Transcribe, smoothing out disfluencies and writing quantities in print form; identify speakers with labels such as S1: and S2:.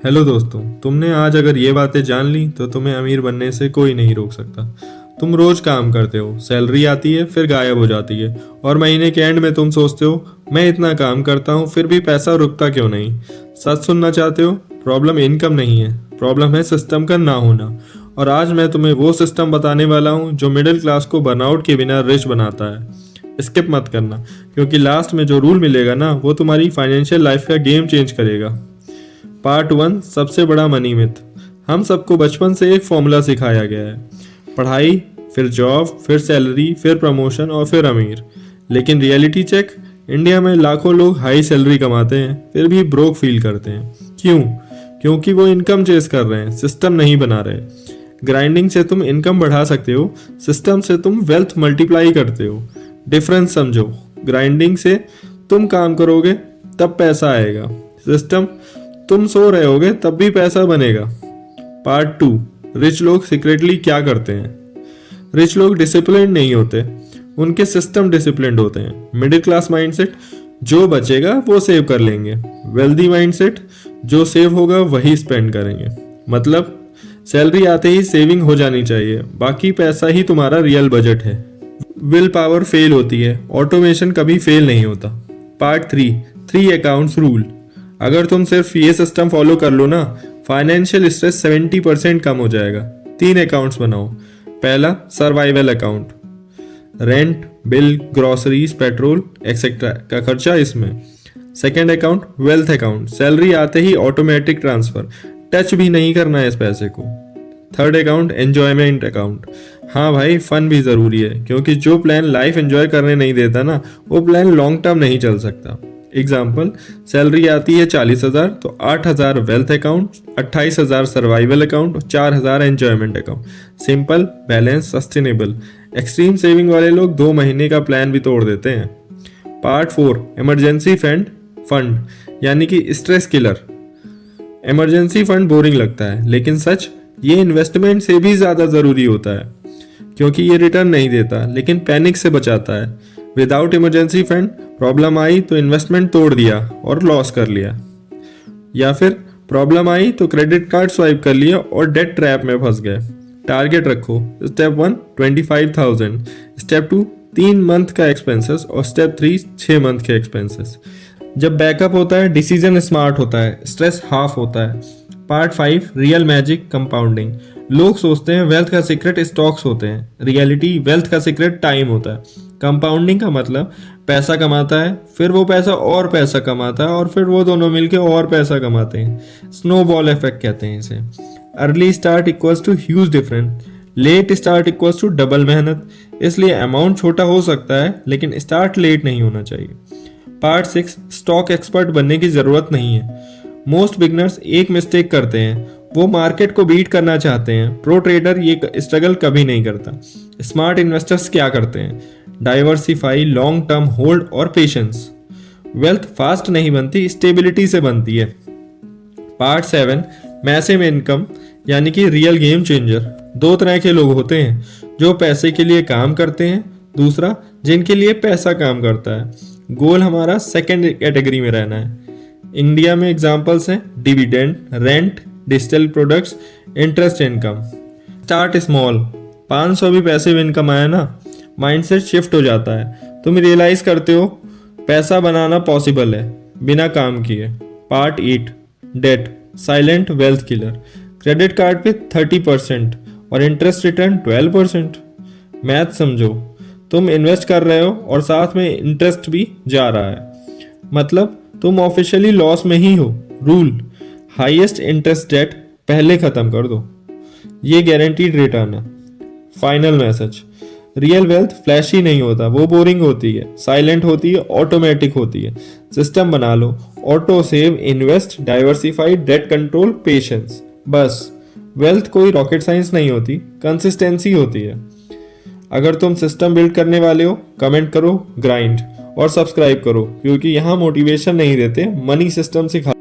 S1: Hello दोस्तों, तुमने आज अगर ये बातें जान ली तो तुम्हें अमीर बनने से कोई नहीं रोक सकता। तुम रोज काम करते हो, सैलरी आती है फिर गायब हो जाती है, और महीने के एंड में तुम सोचते हो मैं इतना काम करता हूँ फिर भी पैसा रुकता क्यों नहीं। सच सुनना चाहते हो? प्रॉब्लम इनकम नहीं है, प्रॉब्लम है सिस्टम का ना होना। और आज मैं तुम्हें वो सिस्टम बताने वाला हूँ जो मिडिल क्लास को बर्नआउट के बिना रिच बनाता है। स्किप मत करना, क्योंकि लास्ट में जो रूल मिलेगा ना वो तुम्हारी फाइनेंशियल लाइफ का गेम चेंज करेगा। पार्ट 1, सबसे बड़ा मनी मिथ। हम सबको बचपन से एक फॉर्मूला सिखाया गया है, पढ़ाई फिर जॉब फिर सैलरी फिर प्रमोशन और फिर अमीर। लेकिन रियलिटी चेक, इंडिया में लाखों लोग हाई सैलरी कमाते हैं फिर भी ब्रोक फील करते हैं। क्यों? क्योंकि वो इनकम चेस कर रहे हैं, सिस्टम नहीं बना रहे। ग्राइंडिंग से तुम इनकम बढ़ा सकते हो, सिस्टम से तुम वेल्थ मल्टीप्लाई करते हो। डिफरेंस समझो, ग्राइंडिंग से तुम काम करोगे तब पैसा आएगा, सिस्टम तुम सो रहे होगे तब भी पैसा बनेगा। पार्ट 2, रिच लोग सीक्रेटली क्या करते हैं। रिच लोग डिसिप्लिन नहीं होते, उनके सिस्टम डिसिप्लिन होते हैं। मिडिल क्लास माइंडसेट, जो बचेगा वो सेव कर लेंगे। वेल्दी माइंडसेट, जो सेव होगा वही स्पेंड करेंगे। मतलब सैलरी आते ही सेविंग हो जानी चाहिए, बाकी पैसा ही तुम्हारा रियल बजट है। विल पावर फेल होती है, ऑटोमेशन कभी फेल नहीं होता। Part 3, 3 accounts rule. अगर तुम सिर्फ ये सिस्टम फॉलो कर लो ना, फाइनेंशियल स्ट्रेस 70% कम हो जाएगा। 3 अकाउंट्स बनाओ। पहला, survival account, rent, bill, groceries, petrol etcetera का खर्चा इसमें। Second account, wealth account, salary आते ही ऑटोमेटिक ट्रांसफर, टच भी नहीं करना है इस पैसे को। Third account, enjoyment account. हाँ भाई, फन भी ज़रूरी है, क्योंकि जो प्लान लाइफ एंजॉय करने नहीं देता ना, वो प्लान लॉन्ग टर्म नहीं चल सकता। एग्जाम्पल, सैलरी आती है 40,000 तो 8,000 वेल्थ अकाउंट, 28,000 सर्वाइवल अकाउंट और 4,000 enjoyment account. Simple, balance, sustainable. Extreme saving वाले लोग 2 महीने का प्लान भी तोड़ देते हैं। पार्ट 4, इमरजेंसी फंड यानी कि stress killer. Emergency fund boring लगता है, लेकिन सच ये इन्वेस्टमेंट से भी ज़्यादा ज़रूरी होता है, क्योंकि ये रिटर्न नहीं देता लेकिन पैनिक से बचाता है। विदाउट इमरजेंसी फंड प्रॉब्लम आई तो इन्वेस्टमेंट तोड़ दिया और लॉस कर लिया, या फिर प्रॉब्लम आई तो क्रेडिट कार्ड स्वाइप कर लिया और डेट ट्रैप में फंस गए। टारगेट रखो। स्टेप 1, 25,000। स्टेप 2, 3 मंथ का एक्सपेंसेस और स्टेप 3, 6 मंथ के एक्सपेंसेस। जब बैकअप होता है डिसीजन स्मार्ट होता है, स्ट्रेस हाफ होता है। Part 5, real magic compounding. लोग सोचते हैं वेल्थ का सीक्रेट स्टॉक्स होते हैं, रियलिटी वेल्थ का सीक्रेट टाइम होता है। कंपाउंडिंग का मतलब पैसा कमाता है, फिर वो पैसा और पैसा कमाता है, और फिर वो दोनों मिलके और पैसा कमाते हैं। स्नोबॉल इफेक्ट कहते हैं इसे। Early start equals to huge difference, late start equals to double मेहनत। इसलिए अमाउंट छोटा हो सकता है लेकिन स्टार्ट लेट नहीं होना चाहिए। पार्ट 6, स्टॉक एक्सपर्ट बनने की जरूरत नहीं है। मोस्ट बिगनर्स एक मिस्टेक करते हैं, वो मार्केट को बीट करना चाहते हैं। प्रो ट्रेडर ये स्ट्रगल कभी नहीं करता। स्मार्ट इन्वेस्टर्स क्या करते हैं? डाइवर्सिफाई, लॉन्ग टर्म होल्ड और पेशेंस। वेल्थ फास्ट नहीं बनती, स्टेबिलिटी से बनती है। पार्ट 7, मैसिव इनकम यानी कि रियल गेम चेंजर। 2 तरह के लोग होते हैं, जो पैसे के लिए काम करते हैं, दूसरा जिनके लिए पैसा काम करता है। गोल हमारा सेकेंड कैटेगरी में रहना है। इंडिया में एग्जांपल्स हैं dividend, rent, digital products, interest income. Start small. 500 भी पैसिव इनकम आया ना, माइंडसेट शिफ्ट हो जाता है। तुम रियलाइज करते हो पैसा बनाना पॉसिबल है बिना काम किए। Part 8, debt, silent wealth killer. Credit card पे 30% और इंटरेस्ट रिटर्न 12%। मैथ समझो, तुम इन्वेस्ट कर रहे हो और साथ में इंटरेस्ट भी जा रहा है, मतलब तुम ऑफिशियली लॉस में ही हो। रूल, हाईएस्ट इंटरेस्ट डेट पहले खत्म कर दो, ये गारंटीड रिटर्न है। Final message, real wealth flashy नहीं होता, वो बोरिंग होती है, साइलेंट होती है, ऑटोमेटिक होती है। सिस्टम बना लो, auto save, invest, diversify, debt control, patience. बस वेल्थ कोई रॉकेट साइंस नहीं होती, कंसिस्टेंसी होती है। अगर तुम सिस्टम बिल्ड करने वाले हो, कमेंट करो ग्राइंड और सब्सक्राइब करो, क्योंकि यहाँ मोटिवेशन नहीं देते, मनी सिस्टम सिखा